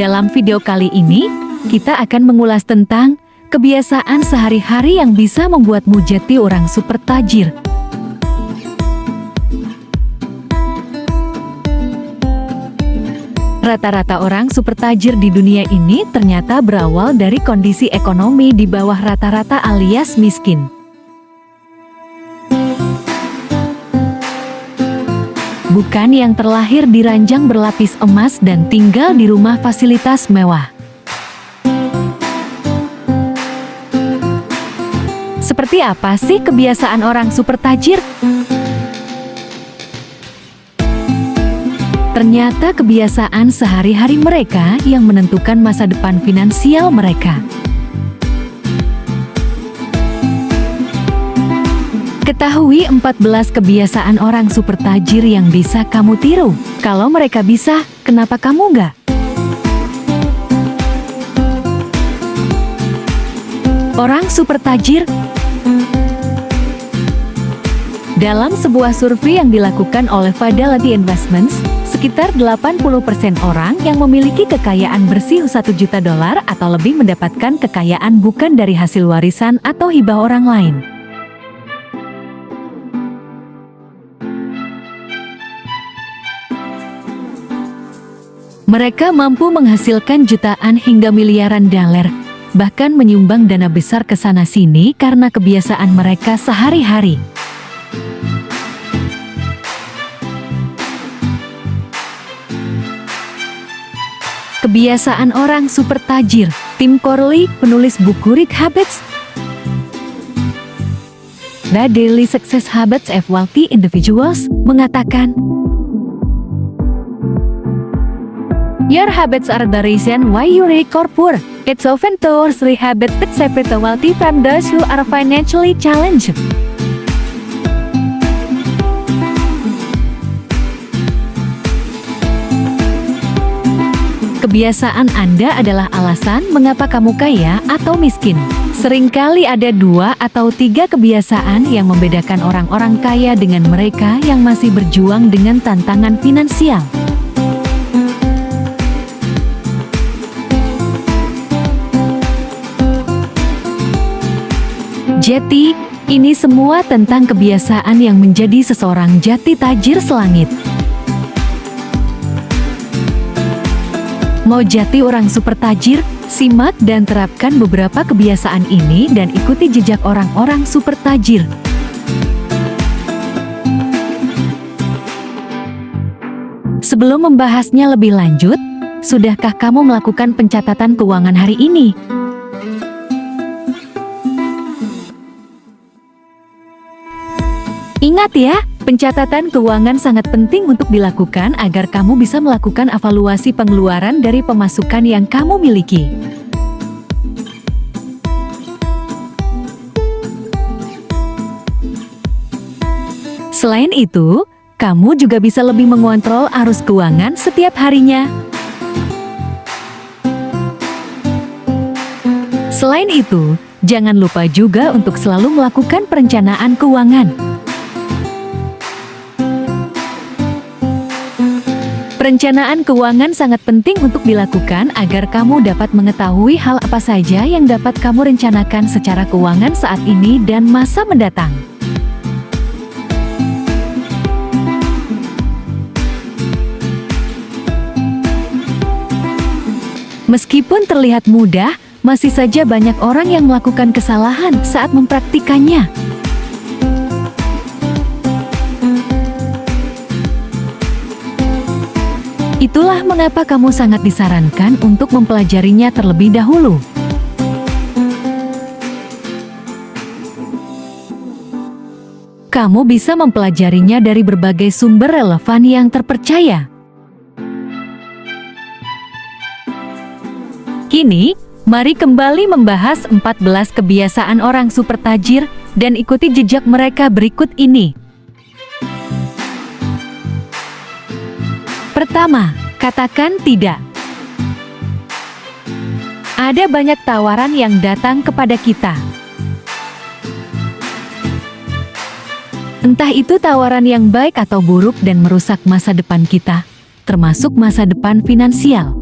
Dalam video kali ini, kita akan mengulas tentang kebiasaan sehari-hari yang bisa membuatmu jadi orang super tajir. Rata-rata orang super tajir di dunia ini ternyata berawal dari kondisi ekonomi di bawah rata-rata alias miskin. Bukan yang terlahir di ranjang berlapis emas dan tinggal di rumah fasilitas mewah. Seperti apa sih kebiasaan orang super tajir? Ternyata kebiasaan sehari-hari mereka yang menentukan masa depan finansial mereka. Ketahui 14 kebiasaan orang super tajir yang bisa kamu tiru. Kalau mereka bisa, kenapa kamu enggak? Orang super tajir. Dalam sebuah survei yang dilakukan oleh Fidelity Investments, sekitar 80% orang yang memiliki kekayaan bersih $1 juta atau lebih mendapatkan kekayaan bukan dari hasil warisan atau hibah orang lain. Mereka mampu menghasilkan jutaan hingga miliaran dolar, bahkan menyumbang dana besar ke sana-sini karena kebiasaan mereka sehari-hari. Kebiasaan orang super tajir. Tim Corley, penulis buku Rich Habits, The Daily Success Habits of Wealthy Individuals, mengatakan, "Your habits are the reason why you rich or poor. It's often those three habits that separate the wealthy from those who are financially challenged." Kebiasaan Anda adalah alasan mengapa kamu kaya atau miskin. Seringkali ada 2 atau 3 kebiasaan yang membedakan orang-orang kaya dengan mereka yang masih berjuang dengan tantangan finansial. Jadi, ini semua tentang kebiasaan yang menjadi seseorang jati tajir selangit. Mau jadi orang super tajir? Simak dan terapkan beberapa kebiasaan ini dan ikuti jejak orang-orang super tajir. Sebelum membahasnya lebih lanjut, sudahkah kamu melakukan pencatatan keuangan hari ini? Ingat ya, pencatatan keuangan sangat penting untuk dilakukan agar kamu bisa melakukan evaluasi pengeluaran dari pemasukan yang kamu miliki. Selain itu, kamu juga bisa lebih mengontrol arus keuangan setiap harinya. Selain itu, jangan lupa juga untuk selalu melakukan perencanaan keuangan. Perencanaan keuangan sangat penting untuk dilakukan agar kamu dapat mengetahui hal apa saja yang dapat kamu rencanakan secara keuangan saat ini dan masa mendatang. Meskipun terlihat mudah, masih saja banyak orang yang melakukan kesalahan saat mempraktikannya. Itulah mengapa kamu sangat disarankan untuk mempelajarinya terlebih dahulu. Kamu bisa mempelajarinya dari berbagai sumber relevan yang terpercaya. Kini, mari kembali membahas 14 kebiasaan orang super tajir dan ikuti jejak mereka berikut ini. Pertama, katakan tidak. Ada banyak tawaran yang datang kepada kita. Entah itu tawaran yang baik atau buruk dan merusak masa depan kita, termasuk masa depan finansial.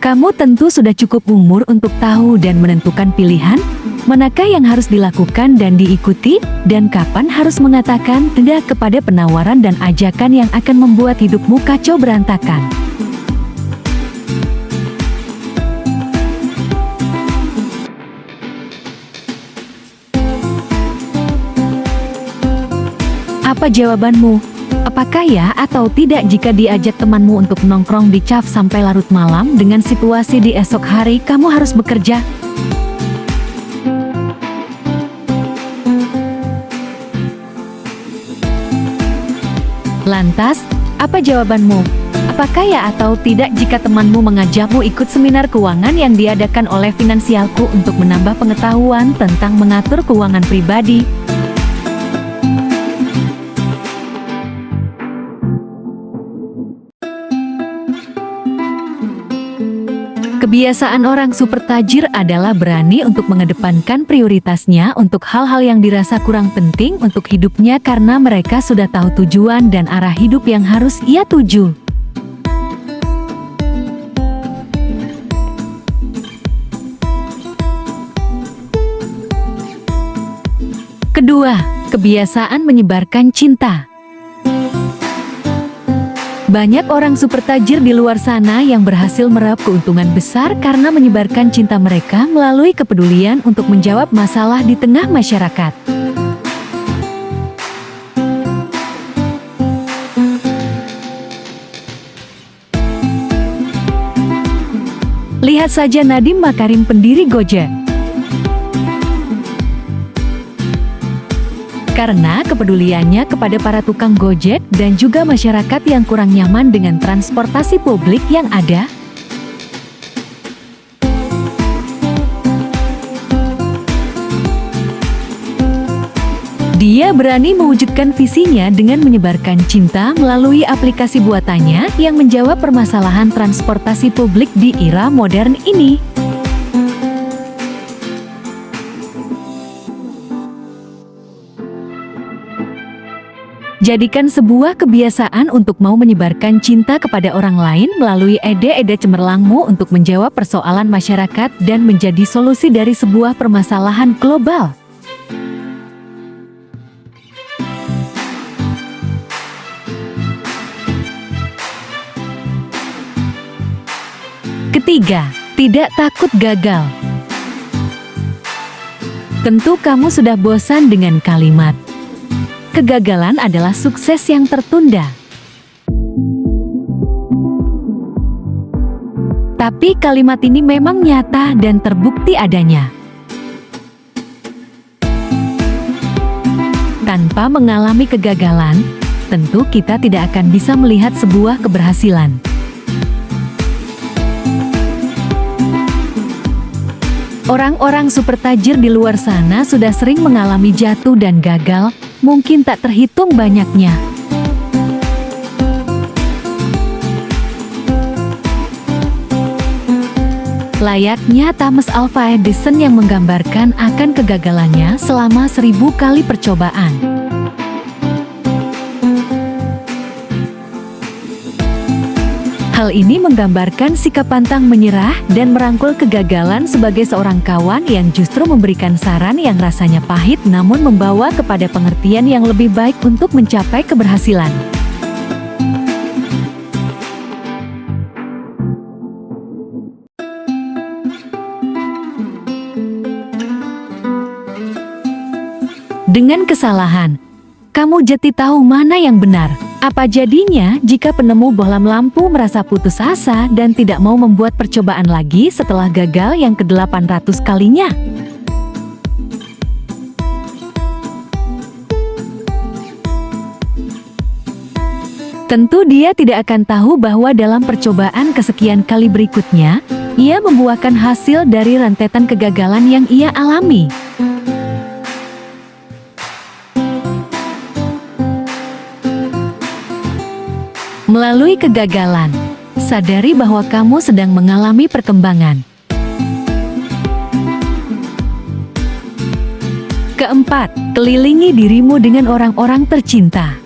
Kamu tentu sudah cukup umur untuk tahu dan menentukan pilihan, manakah yang harus dilakukan dan diikuti, dan kapan harus mengatakan tidak kepada penawaran dan ajakan yang akan membuat hidupmu kacau berantakan. Apa jawabanmu? Apakah ya atau tidak jika diajak temanmu untuk nongkrong di cafe sampai larut malam dengan situasi di esok hari kamu harus bekerja? Lantas, apa jawabanmu? Apakah ya atau tidak jika temanmu mengajakmu ikut seminar keuangan yang diadakan oleh Finansialku untuk menambah pengetahuan tentang mengatur keuangan pribadi? Kebiasaan orang super tajir adalah berani untuk mengedepankan prioritasnya untuk hal-hal yang dirasa kurang penting untuk hidupnya karena mereka sudah tahu tujuan dan arah hidup yang harus ia tuju. Kedua, kebiasaan menyebarkan cinta. Banyak orang super tajir di luar sana yang berhasil meraup keuntungan besar karena menyebarkan cinta mereka melalui kepedulian untuk menjawab masalah di tengah masyarakat. Lihat saja Nadiem Makarim, pendiri Gojek. Karena kepeduliannya kepada para tukang Gojek dan juga masyarakat yang kurang nyaman dengan transportasi publik yang ada, dia berani mewujudkan visinya dengan menyebarkan cinta melalui aplikasi buatannya yang menjawab permasalahan transportasi publik di era modern ini. Jadikan sebuah kebiasaan untuk mau menyebarkan cinta kepada orang lain melalui ide-ide cemerlangmu untuk menjawab persoalan masyarakat dan menjadi solusi dari sebuah permasalahan global. Ketiga, tidak takut gagal. Tentu kamu sudah bosan dengan kalimat kegagalan adalah sukses yang tertunda. Tapi kalimat ini memang nyata dan terbukti adanya. Tanpa mengalami kegagalan, tentu kita tidak akan bisa melihat sebuah keberhasilan. Orang-orang super tajir di luar sana sudah sering mengalami jatuh dan gagal, mungkin tak terhitung banyaknya. Layaknya Thomas Alva Edison yang menggambarkan akan kegagalannya selama 1000 kali percobaan. Hal ini menggambarkan sikap pantang menyerah dan merangkul kegagalan sebagai seorang kawan yang justru memberikan saran yang rasanya pahit namun membawa kepada pengertian yang lebih baik untuk mencapai keberhasilan. Dengan kesalahan, kamu jadi tahu mana yang benar. Apa jadinya jika penemu bohlam lampu merasa putus asa dan tidak mau membuat percobaan lagi setelah gagal yang ke-800 kalinya? Tentu dia tidak akan tahu bahwa dalam percobaan kesekian kali berikutnya, ia membuahkan hasil dari rentetan kegagalan yang ia alami. Melalui kegagalan, sadari bahwa kamu sedang mengalami perkembangan. Keempat, kelilingi dirimu dengan orang-orang tercinta.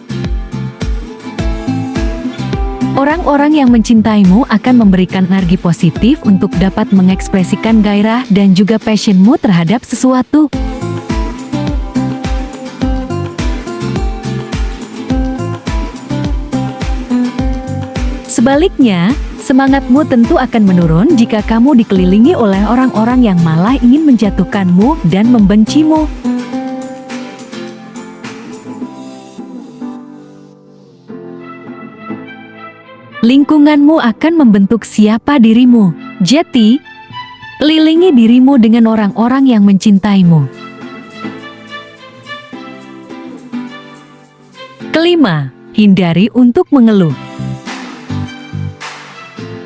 Orang-orang yang mencintaimu akan memberikan energi positif untuk dapat mengekspresikan gairah dan juga passionmu terhadap sesuatu. Sebaliknya, semangatmu tentu akan menurun jika kamu dikelilingi oleh orang-orang yang malah ingin menjatuhkanmu dan membencimu. Lingkunganmu akan membentuk siapa dirimu. Jadi, kelilingi dirimu dengan orang-orang yang mencintaimu. Kelima, hindari untuk mengeluh.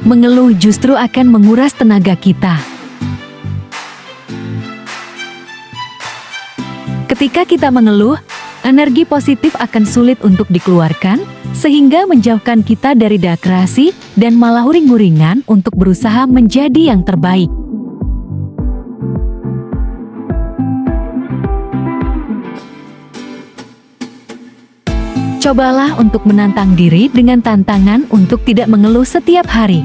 Mengeluh justru akan menguras tenaga kita. Ketika kita mengeluh, energi positif akan sulit untuk dikeluarkan, sehingga menjauhkan kita dari kreasi dan malah uring-uringan untuk berusaha menjadi yang terbaik. Cobalah untuk menantang diri dengan tantangan untuk tidak mengeluh setiap hari.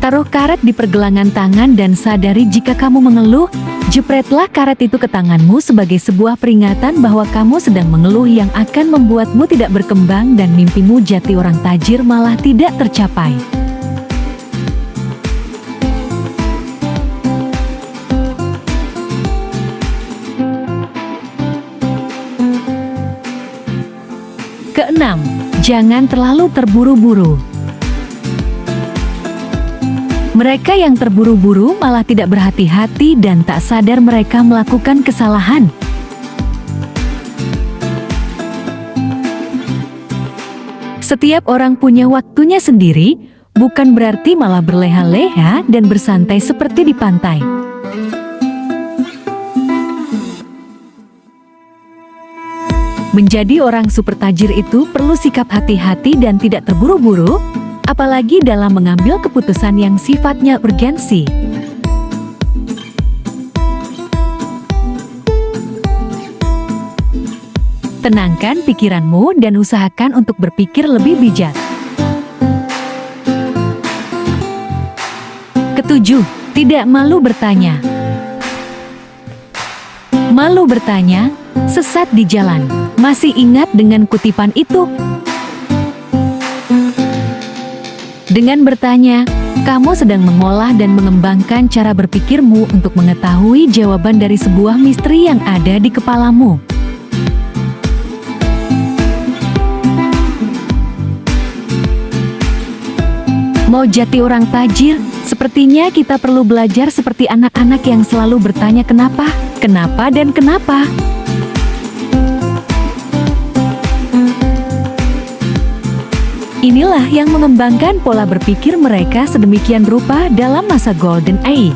Taruh karet di pergelangan tangan dan sadari jika kamu mengeluh, jepretlah karet itu ke tanganmu sebagai sebuah peringatan bahwa kamu sedang mengeluh yang akan membuatmu tidak berkembang dan mimpimu jati orang tajir malah tidak tercapai. Keenam, jangan terlalu terburu-buru. Mereka yang terburu-buru malah tidak berhati-hati dan tak sadar mereka melakukan kesalahan. Setiap orang punya waktunya sendiri, bukan berarti malah berleha-leha dan bersantai seperti di pantai. Menjadi orang super tajir itu perlu sikap hati-hati dan tidak terburu-buru, apalagi dalam mengambil keputusan yang sifatnya urgensi. Tenangkan pikiranmu dan usahakan untuk berpikir lebih bijak. Ketujuh, tidak malu bertanya. Malu bertanya, sesat di jalan. Masih ingat dengan kutipan itu? Dengan bertanya, kamu sedang mengolah dan mengembangkan cara berpikirmu untuk mengetahui jawaban dari sebuah misteri yang ada di kepalamu. Mau jadi orang tajir, sepertinya kita perlu belajar seperti anak-anak yang selalu bertanya kenapa, kenapa, dan kenapa. Inilah yang mengembangkan pola berpikir mereka sedemikian rupa dalam masa Golden Age.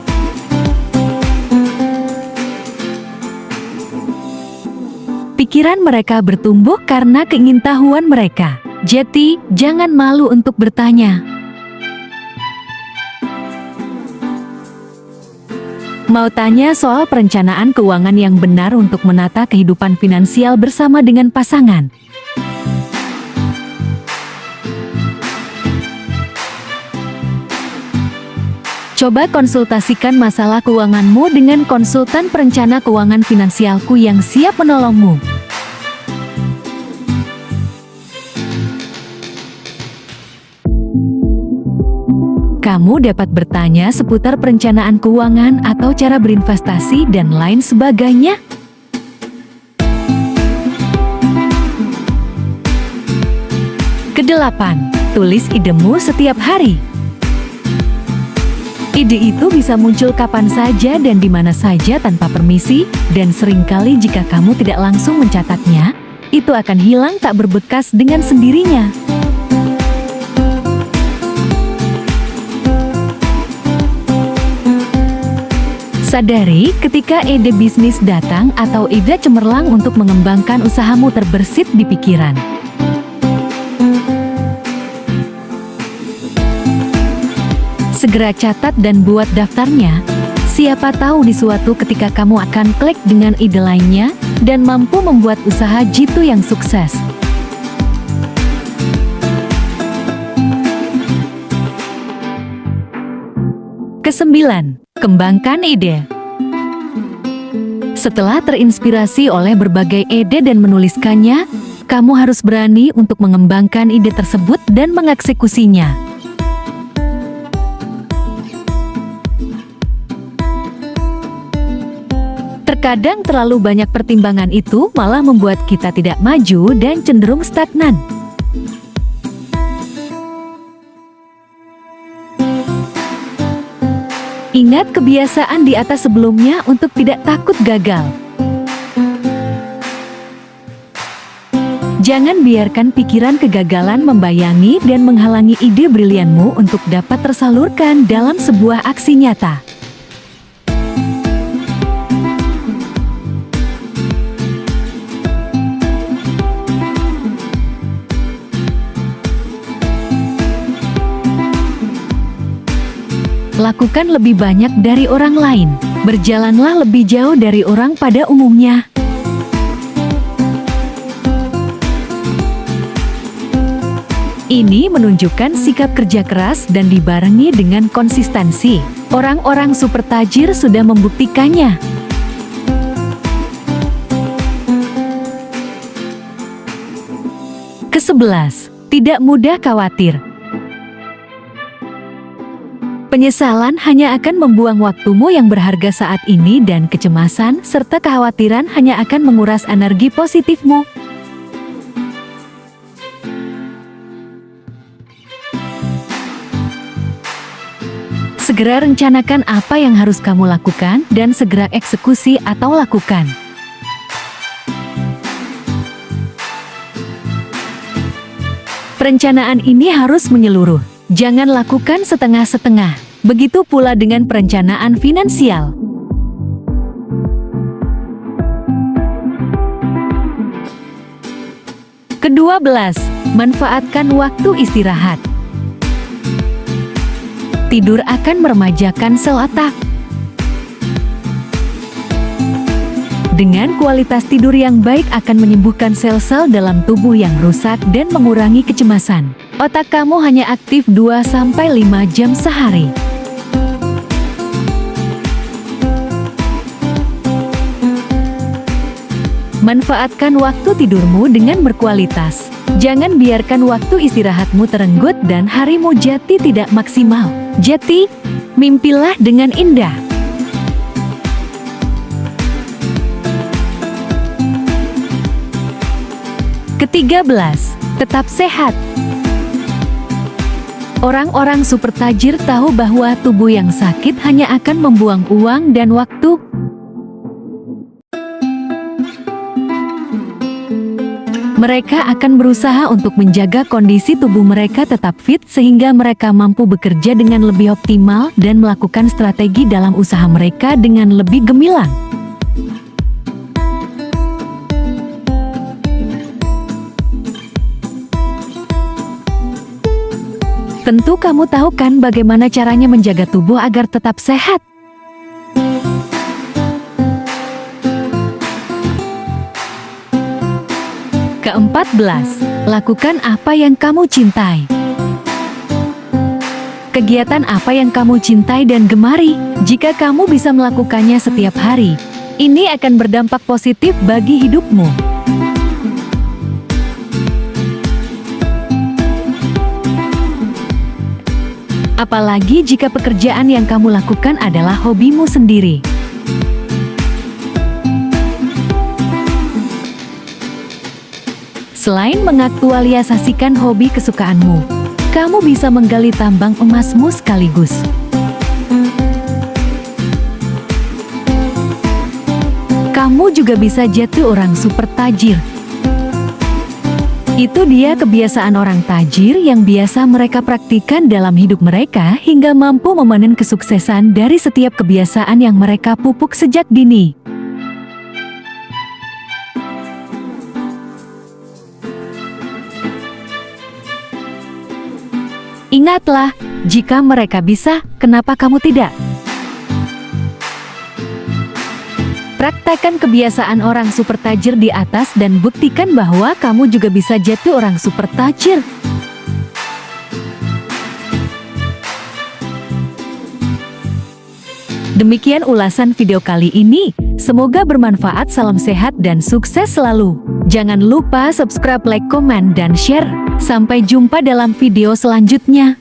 Pikiran mereka bertumbuh karena keingintahuan mereka. Jadi, jangan malu untuk bertanya. Mau tanya soal perencanaan keuangan yang benar untuk menata kehidupan finansial bersama dengan pasangan? Coba konsultasikan masalah keuanganmu dengan konsultan perencana keuangan finansialku yang siap menolongmu. Kamu dapat bertanya seputar perencanaan keuangan atau cara berinvestasi dan lain sebagainya. Kedelapan, tulis idemu setiap hari. Ide itu bisa muncul kapan saja dan di mana saja tanpa permisi, dan seringkali jika kamu tidak langsung mencatatnya, itu akan hilang tak berbekas dengan sendirinya. Sadari ketika ide bisnis datang atau ide cemerlang untuk mengembangkan usahamu terbersit di pikiran. Segera catat dan buat daftarnya. Siapa tahu di suatu ketika kamu akan klik dengan ide lainnya dan mampu membuat usaha jitu yang sukses. Kesembilan, kembangkan ide. Setelah terinspirasi oleh berbagai ide dan menuliskannya, kamu harus berani untuk mengembangkan ide tersebut dan mengeksekusinya. Terkadang terlalu banyak pertimbangan itu malah membuat kita tidak maju dan cenderung stagnan. Ingat kebiasaan di atas sebelumnya untuk tidak takut gagal. Jangan biarkan pikiran kegagalan membayangi dan menghalangi ide brilianmu untuk dapat tersalurkan dalam sebuah aksi nyata. Lakukan lebih banyak dari orang lain. Berjalanlah lebih jauh dari orang pada umumnya. Ini menunjukkan sikap kerja keras dan dibarengi dengan konsistensi. Orang-orang super tajir sudah membuktikannya. Ke-11, tidak mudah khawatir. Penyesalan hanya akan membuang waktumu yang berharga saat ini dan kecemasan serta kekhawatiran hanya akan menguras energi positifmu. Segera rencanakan apa yang harus kamu lakukan dan segera eksekusi atau lakukan. Perencanaan ini harus menyeluruh. Jangan lakukan setengah-setengah. Begitu pula dengan perencanaan finansial. Ke-12, manfaatkan waktu istirahat. Tidur akan meremajakan sel otak. Dengan kualitas tidur yang baik akan menyembuhkan sel-sel dalam tubuh yang rusak dan mengurangi kecemasan. Otak kamu hanya aktif 2-5 jam sehari. Manfaatkan waktu tidurmu dengan berkualitas. Jangan biarkan waktu istirahatmu terenggut dan harimu jati tidak maksimal. Jati, mimpilah dengan indah. Ke-13, tetap sehat. Orang-orang super tajir tahu bahwa tubuh yang sakit hanya akan membuang uang dan waktu. Mereka akan berusaha untuk menjaga kondisi tubuh mereka tetap fit sehingga mereka mampu bekerja dengan lebih optimal dan melakukan strategi dalam usaha mereka dengan lebih gemilang. Tentu kamu tahu kan bagaimana caranya menjaga tubuh agar tetap sehat. Ke-14, lakukan apa yang kamu cintai. Kegiatan apa yang kamu cintai dan gemari, jika kamu bisa melakukannya setiap hari, ini akan berdampak positif bagi hidupmu. Apalagi jika pekerjaan yang kamu lakukan adalah hobimu sendiri. Selain mengaktualisasikan hobi kesukaanmu, kamu bisa menggali tambang emasmu sekaligus. Kamu juga bisa jadi orang super tajir. Itu dia kebiasaan orang tajir yang biasa mereka praktikkan dalam hidup mereka hingga mampu memanen kesuksesan dari setiap kebiasaan yang mereka pupuk sejak dini. Ingatlah, jika mereka bisa, kenapa kamu tidak? Praktekkan kebiasaan orang super tajir di atas dan buktikan bahwa kamu juga bisa jadi orang super tajir. Demikian ulasan video kali ini. Semoga bermanfaat, salam sehat dan sukses selalu. Jangan lupa subscribe, like, komen, dan share. Sampai jumpa dalam video selanjutnya.